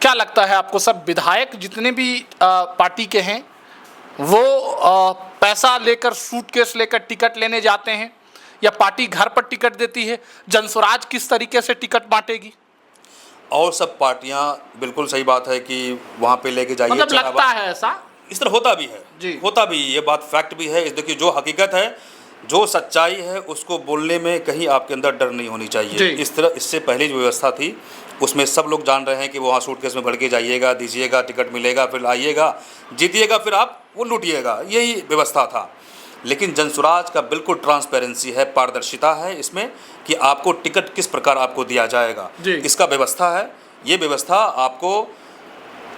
क्या लगता है आपको सर, विधायक जितने भी पार्टी के हैं वो पैसा लेकर, सूटकेस लेकर टिकट लेने जाते हैं, या पार्टी घर पर टिकट देती है? जनसुराज किस तरीके से टिकट बांटेगी? और सब पार्टियां, बिल्कुल सही बात है कि वहाँ पे लेके जाइए, मतलब लगता है ऐसा, इस तरह होता भी है जी। होता भी, ये बात फैक्ट भी है। इस देखिए, जो हकीकत है, जो सच्चाई है, उसको बोलने में कहीं आपके अंदर डर नहीं होनी चाहिए। इस तरह इससे पहले जो व्यवस्था थी उसमें सब लोग जान रहे हैं कि वहाँ सूटकेस में भर के जाइएगा, दीजिएगा, टिकट मिलेगा, फिर आइएगा, जीतिएगा, फिर आप वो लूटिएगा, यही व्यवस्था था। लेकिन जनसुराज का बिल्कुल ट्रांसपेरेंसी है, पारदर्शिता है इसमें कि आपको टिकट किस प्रकार आपको दिया जाएगा, इसका व्यवस्था है। ये व्यवस्था आपको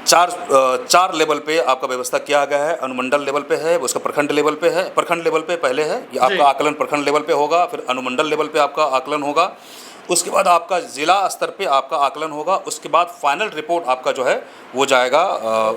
चार लेवल पे आपका व्यवस्था किया गया है। अनुमंडल लेवल पे है, उसका प्रखंड लेवल पे है, प्रखंड लेवल पे पहले है, ये आपका आकलन प्रखंड लेवल पे होगा, फिर अनुमंडल लेवल पे आपका आकलन होगा, उसके बाद आपका जिला स्तर पे आपका आकलन होगा, उसके बाद फाइनल रिपोर्ट आपका जो है वो जाएगा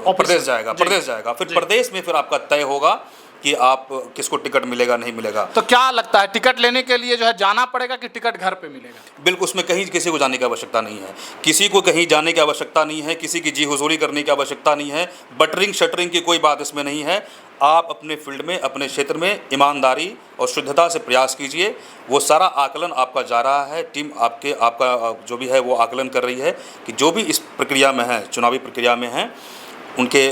प्रदेश जाएगा, फिर प्रदेश में फिर आपका तय होगा कि आप किसको टिकट मिलेगा, नहीं मिलेगा। तो क्या लगता है, टिकट लेने के लिए जो है जाना पड़ेगा कि टिकट घर पे मिलेगा? बिल्कुल, उसमें कहीं किसी को जाने की आवश्यकता नहीं है, किसी को कहीं जाने की आवश्यकता नहीं है, किसी की जी हुजूरी करने की आवश्यकता नहीं है, बटरिंग शटरिंग की कोई बात इसमें नहीं है। आप अपने फील्ड में, अपने क्षेत्र में ईमानदारी और शुद्धता से प्रयास कीजिए। वो सारा आकलन आपका जा रहा है, टीम आपका जो भी है वो आकलन कर रही है कि जो भी इस प्रक्रिया में है, चुनावी प्रक्रिया में है, उनके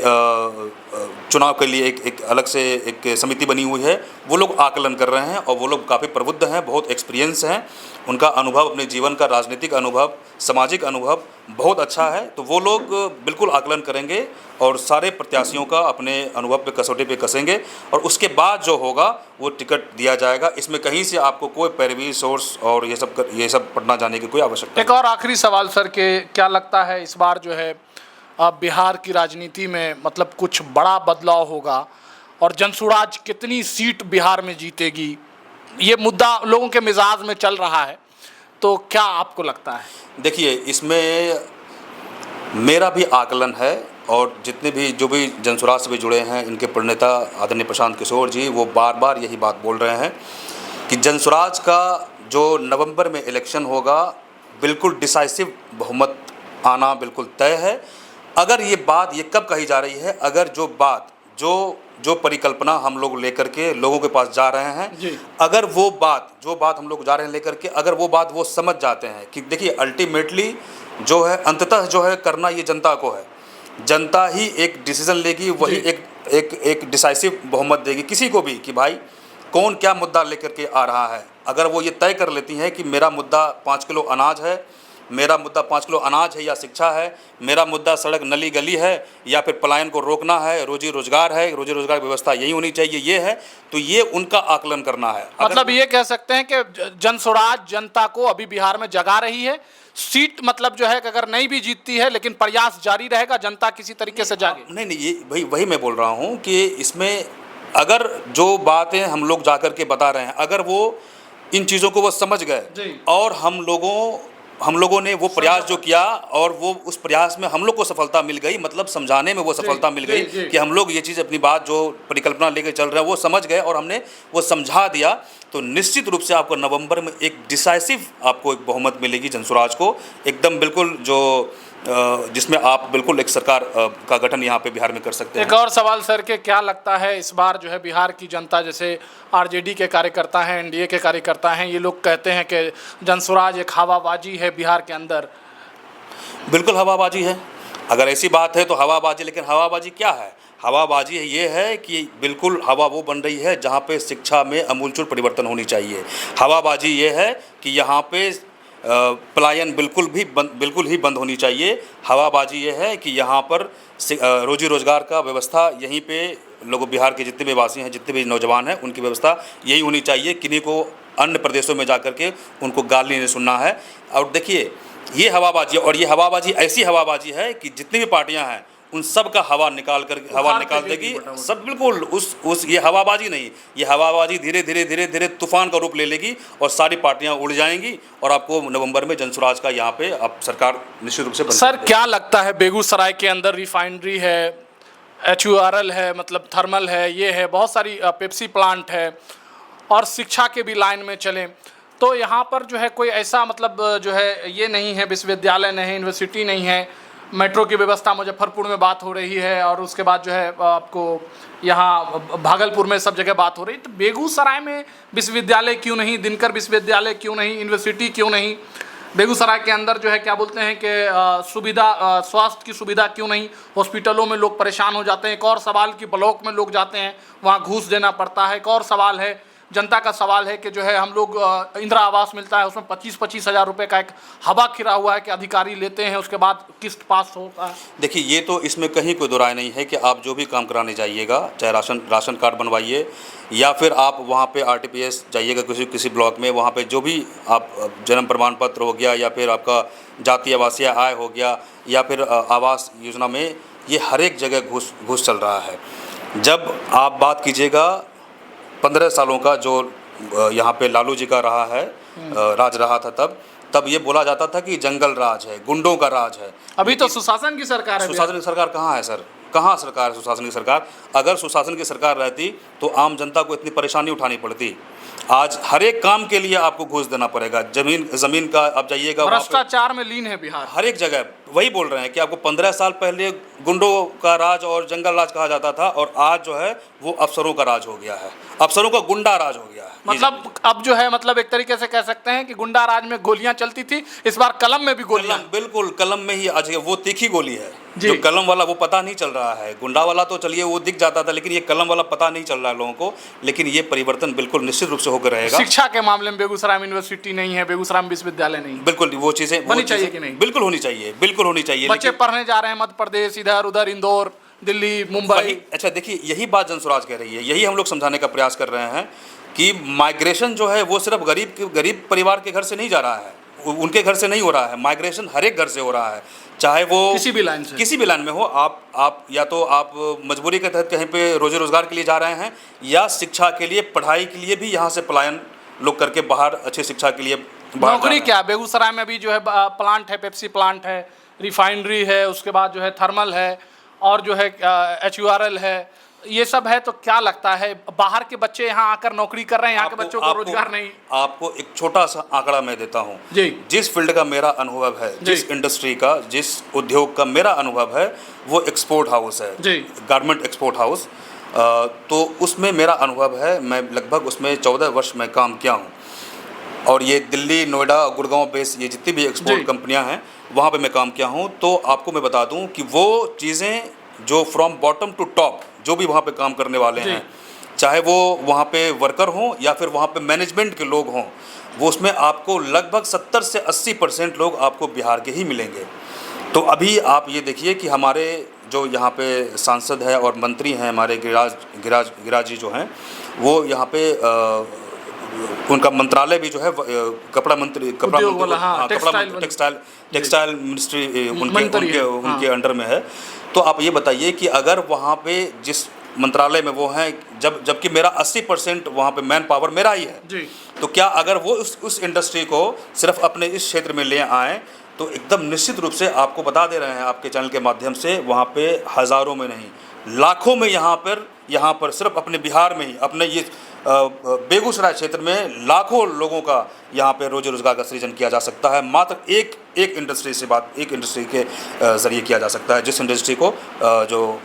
चुनाव के लिए एक अलग से एक समिति बनी हुई है, वो लोग आकलन कर रहे हैं और वो लोग काफ़ी प्रबुद्ध हैं, बहुत एक्सपीरियंस हैं, उनका अनुभव, अपने जीवन का राजनीतिक अनुभव, सामाजिक अनुभव बहुत अच्छा है। तो वो लोग बिल्कुल आकलन करेंगे और सारे प्रत्याशियों का अपने अनुभव पे, कसौटी पे कसेंगे और उसके बाद जो होगा वो टिकट दिया जाएगा। इसमें कहीं से आपको कोई पैरवी सोर्स और ये सब पढ़ना जाने की कोई आवश्यकता नहीं। एक और आखिरी सवाल सर, के क्या लगता है इस बार जो है बिहार की राजनीति में मतलब कुछ बड़ा बदलाव होगा और जनसुराज कितनी सीट बिहार में जीतेगी, ये मुद्दा लोगों के मिजाज में चल रहा है, तो क्या आपको लगता है? देखिए, इसमें मेरा भी आकलन है और जितने भी जो भी जनसुराज से भी जुड़े हैं, इनके प्रणेता आदरणीय प्रशांत किशोर जी, वो बार बार यही बात बोल रहे हैं कि जनसुराज का जो नवंबर में इलेक्शन होगा, बिल्कुल डिसाइसिव बहुमत आना बिल्कुल तय है। अगर ये बात ये कब कही जा रही है, अगर जो परिकल्पना हम लोग लेकर के लोगों के पास जा रहे हैं, अगर जो बात हम लोग जा रहे हैं लेकर के, अगर वो बात वो समझ जाते हैं कि देखिए अल्टीमेटली जो है, अंततः जो है करना ये जनता को है, जनता ही एक डिसीजन लेगी, वही एक डिसाइसिव बहुमत देगी किसी को भी कि भाई कौन क्या मुद्दा लेकर के आ रहा है। अगर वो ये तय कर लेती हैं कि मेरा मुद्दा 5 किलो अनाज है, मेरा मुद्दा 5 किलो अनाज है या शिक्षा है, मेरा मुद्दा सड़क नली गली है या फिर पलायन को रोकना है, रोजी रोजगार है, रोजी रोजगार की व्यवस्था यही होनी चाहिए, ये है, तो ये उनका आकलन करना है। मतलब ये कह सकते हैं कि जनसुराज जनता को अभी बिहार में जगा रही है, सीट मतलब जो है कि अगर नहीं भी जीतती है लेकिन प्रयास जारी रहेगा, जनता किसी तरीके से जागे। नहीं, ये वही मैं बोल रहा हूँ कि इसमें अगर जो बातें हम लोग जा कर के बता रहे हैं, अगर वो इन चीज़ों को वो समझ गए और हम लोगों ने वो प्रयास जो किया और वो उस प्रयास में हम लोग को सफलता मिल गई, मतलब समझाने में वो सफलता मिल गई कि हम लोग ये चीज़, अपनी बात जो परिकल्पना लेकर चल रहा है वो समझ गए और हमने वो समझा दिया, तो निश्चित रूप से आपको नवंबर में एक डिसाइसिव आपको एक बहुमत मिलेगी जनसुराज को, एकदम बिल्कुल जो जिसमें आप बिल्कुल एक सरकार का गठन यहाँ पे बिहार में कर सकते हैं। एक और सवाल सर, के क्या लगता है इस बार जो है बिहार की जनता, जैसे आरजेडी के कार्यकर्ता हैं, एनडीए के कार्यकर्ता हैं, ये लोग कहते हैं कि जनसुराज एक हवाबाजी है बिहार के अंदर? बिल्कुल हवाबाजी है, अगर ऐसी बात है तो हवाबाजी, लेकिन हवाबाजी क्या है? हवाबाजी ये है कि बिल्कुल हवा वो बन रही है जहाँ पे शिक्षा में अमूलचूल परिवर्तन होनी चाहिए। हवाबाजी ये है कि यहाँ पे पलायन बिल्कुल ही बंद होनी चाहिए। हवाबाजी ये है कि यहाँ पर रोजी रोजगार का व्यवस्था यहीं पे लोगों, बिहार के जितने भी वासी हैं, जितने भी नौजवान हैं, उनकी व्यवस्था यही होनी चाहिए। किन्हीं को अन्य प्रदेशों में जाकर के उनको गाली नहीं सुनना है। और देखिए, ये हवाबाजी, और ये हवाबाजी ऐसी हवाबाजी है कि जितनी भी पार्टियां हैं उन सब का हवा निकाल देगी सब, बिल्कुल उस ये हवाबाजी नहीं, ये हवाबाजी धीरे धीरे तूफान का रूप ले लेगी और सारी पार्टियां उड़ जाएंगी और आपको नवंबर में जनसुराज का यहाँ पे आप सरकार निश्चित रूप से बन। सर क्या लगता है, बेगूसराय के अंदर रिफाइनरी है, HURL है, मतलब थर्मल है, ये है, बहुत सारी पेप्सी प्लांट है, और शिक्षा के भी लाइन में चलें तो यहाँ पर जो है कोई ऐसा मतलब जो है ये नहीं है, विश्वविद्यालय नहीं है, यूनिवर्सिटी नहीं है, मेट्रो की व्यवस्था मुजफ्फरपुर में बात हो रही है और उसके बाद जो है आपको यहाँ भागलपुर में सब जगह बात हो रही है, तो बेगूसराय में विश्वविद्यालय क्यों नहीं, दिनकर विश्वविद्यालय क्यों नहीं, यूनिवर्सिटी क्यों नहीं, बेगूसराय के अंदर जो है क्या बोलते हैं कि सुविधा स्वास्थ्य की सुविधा क्यों नहीं, हॉस्पिटलों में लोग परेशान हो जाते हैं। एक और सवाल कि ब्लॉक में लोग जाते हैं वहाँ घूस देना पड़ता है। एक और सवाल है, जनता का सवाल है कि जो है हम लोग इंदिरा आवास मिलता है उसमें 25-25 हज़ार रुपये का एक हवा खिरा हुआ है कि अधिकारी लेते हैं, उसके बाद किस्त पास होता है। देखिए, ये तो इसमें कहीं कोई दो राय नहीं है कि आप जो भी काम कराने जाइएगा, चाहे राशन कार्ड बनवाइए या फिर आप वहाँ पे आरटीपीएस जाइएगा किसी ब्लॉक में, वहाँ पे जो भी आप जन्म प्रमाण पत्र हो गया या फिर आपका जातीय आवासीय आय हो गया या फिर आवास योजना में, ये हर एक जगह घूस चल रहा है। जब आप बात कीजिएगा 15 सालों का जो यहाँ पे लालू जी का रहा है, राज रहा था, तब ये बोला जाता था कि जंगल राज है, गुंडों का राज है। अभी तो सुशासन की सरकार है। सुशासन की सरकार कहाँ है सर? कहाँ सरकार है सुशासन की सरकार? अगर सुशासन की सरकार रहती तो आम जनता को इतनी परेशानी उठानी पड़ती। आज हर एक काम के लिए आपको घूस देना पड़ेगा। ज़मीन का आप जाइएगा, भ्रष्टाचार में लीन है बिहार हर एक जगह। वही बोल रहे हैं कि आपको 15 साल पहले गुंडों का राज और जंगल राज कहा जाता था और आज जो है वो अफसरों का राज हो गया है, अफसरों का गुंडा राज हो गया है। मतलब अब जो है मतलब एक तरीके से कह सकते हैं कि गुंडा राज में गोलियां चलती थी, इस बार कलम में भी गोलियां। बिल्कुल कलम में ही आज वो तीखी गोली है। जो कलम वाला वो पता नहीं चल रहा है, गुंडा वाला तो चलिए वो दिख जाता था, लेकिन ये कलम वाला पता नहीं चल रहा है लोगों को। लेकिन ये परिवर्तन बिल्कुल निश्चित रूप से होकर रहेगा। शिक्षा के मामले में बेगूसराय में यूनिवर्सिटी नहीं है, बेगूसराय में विश्वविद्यालय नहीं, बिल्कुल वो चीज़ें होनी चाहिए कि नहीं? बिल्कुल होनी चाहिए, बिल्कुल होनी चाहिए। बच्चे पढ़ने जा रहे हैं मध्य प्रदेश, इधर उधर, इंदौर, दिल्ली, मुंबई। अच्छा देखिए, यही बात जनसुराज कह रही है, यही हम लोग समझाने का प्रयास कर रहे हैं कि माइग्रेशन जो है वो सिर्फ गरीब परिवार के घर से नहीं जा रहा है, उनके घर से नहीं हो रहा है। माइग्रेशन हर एक घर से हो रहा है, चाहे वो किसी भी लाइन में हो। आप या तो आप मजबूरी के तहत कहीं पे रोजी रोजगार के लिए जा रहे हैं या शिक्षा के लिए, पढ़ाई के लिए भी यहाँ से पलायन लोग करके बाहर अच्छी शिक्षा के लिए नौकरी। क्या बेगूसराय में अभी जो है प्लांट है, पेप्सी प्लांट है, रिफाइनरी है, उसके बाद जो है थर्मल है और जो है HURL है, ये सब है। तो क्या लगता है बाहर के बच्चे यहाँ आकर नौकरी कर रहे हैं, यहाँ के बच्चों को रोजगार नहीं? आपको एक छोटा सा आंकड़ा मैं देता हूँ जी। जिस फील्ड का मेरा अनुभव है, जिस इंडस्ट्री का, जिस उद्योग का मेरा अनुभव है, वो एक्सपोर्ट हाउस है जी, गारमेंट एक्सपोर्ट हाउस। तो उसमें मेरा अनुभव है, मैं लगभग उसमें 14 वर्ष में काम किया हूँ और ये दिल्ली, नोएडा, गुड़गांव बेस ये जितनी भी एक्सपोर्ट कंपनियां हैं वहाँ पे मैं काम किया हूँ। तो आपको मैं बता दूँ कि वो चीज़ें जो फ्रॉम बॉटम टू टॉप जो भी वहाँ पे काम करने वाले हैं, चाहे वो वहाँ पे वर्कर हों या फिर वहाँ पे मैनेजमेंट के लोग हों, वो उसमें आपको लगभग 70 से 80% लोग आपको बिहार के ही मिलेंगे। तो अभी आप ये देखिए कि हमारे जो यहाँ पे सांसद है और मंत्री हैं, हमारे गिरिराज जी जो हैं, वो यहाँ पे उनका मंत्रालय भी जो है कपड़ा टेक्सटाइल मिनिस्ट्री उनके अंडर में है। तो आप ये बताइए कि अगर वहाँ पे जिस मंत्रालय में वो हैं, जबकि मेरा 80% वहाँ पे मैन पावर मेरा ही है जी, तो क्या अगर वो उस इंडस्ट्री को सिर्फ अपने इस क्षेत्र में ले आएँ तो एकदम निश्चित रूप से आपको बता दे रहे हैं आपके चैनल के माध्यम से, वहाँ पे हज़ारों में नहीं लाखों में यहाँ पर सिर्फ अपने बिहार में ही, अपने ये बेगूसराय क्षेत्र में लाखों लोगों का यहाँ पे रोजी रोजगार का सृजन किया जा सकता है। मात्र एक इंडस्ट्री के ज़रिए किया जा सकता है, जिस इंडस्ट्री को जो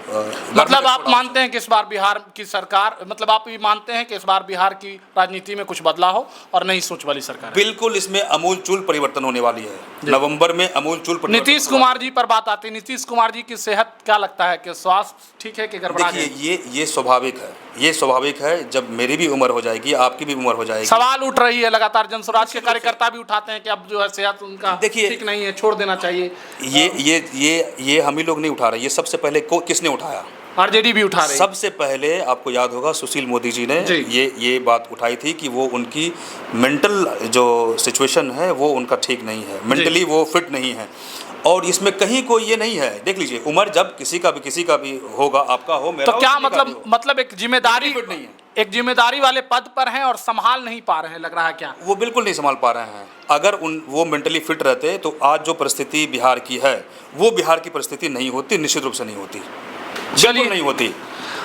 मतलब आप मानते हैं कि इस बार बिहार की सरकार, मतलब आप ये मानते हैं कि इस बार बिहार की राजनीति में कुछ बदलाव हो और नई सोच वाली सरकार? बिल्कुल, इसमें अमूलचूल परिवर्तन होने वाली है। नवंबर में अमूलचूल परिवर्तन। नीतीश कुमार जी पर बात आती है, नीतीश कुमार जी की सेहत क्या लगता है कि स्वास्थ्य ठीक है कि गड़बड़ा है? देखिए, ये स्वाभाविक है। जब मेरी भी उम्र हो जाएगी, आपकी भी उम्र हो जाएगी, सवाल उठ रही है लगातार, जनसुराज के कार्यकर्ता भी उठाते हैं कि अब जो है सेहत उनका ठीक नहीं है, छोड़ देना चाहिए। ये हम ही लोग नहीं उठा रहे, ये सबसे पहले किसने उठाया? आरजेडी भी उठा रही है। सबसे पहले आपको याद होगा सुशील मोदी जी ने ये बात उठाई थी कि वो उनकी मेंटल जो सिचुएशन है वो उनका ठीक नहीं है, मेंटली वो फिट नहीं है। और इसमें कहीं कोई ये नहीं है, देख लीजिए, उम्र जब किसी का भी होगा, आपका हो, मेरा तो क्या मतलब एक जिम्मेदारी नहीं है, एक जिम्मेदारी वाले पद पर हैं और संभाल नहीं पा रहे हैं, लग रहा है क्या? वो बिल्कुल नहीं संभाल पा रहे हैं। अगर वो मेंटली फिट रहते तो आज जो परिस्थिति बिहार की है वो बिहार की परिस्थिति नहीं होती, निश्चित रूप से नहीं होती, बिल्कुल नहीं होती।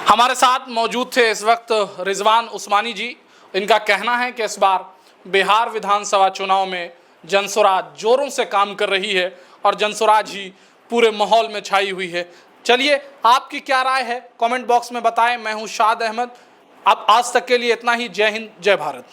हमारे साथ मौजूद थे इस वक्त रिजवान उस्मानी जी। इनका कहना है कि इस बार बिहार विधानसभा चुनाव में जनसुराज जोरों से काम कर रही है और जनसुराज ही पूरे माहौल में छाई हुई है। चलिए, आपकी क्या राय है कमेंट बॉक्स में बताएं। मैं हूं शाद अहमद। अब आज तक के लिए इतना ही। जय हिंद, जय भारत।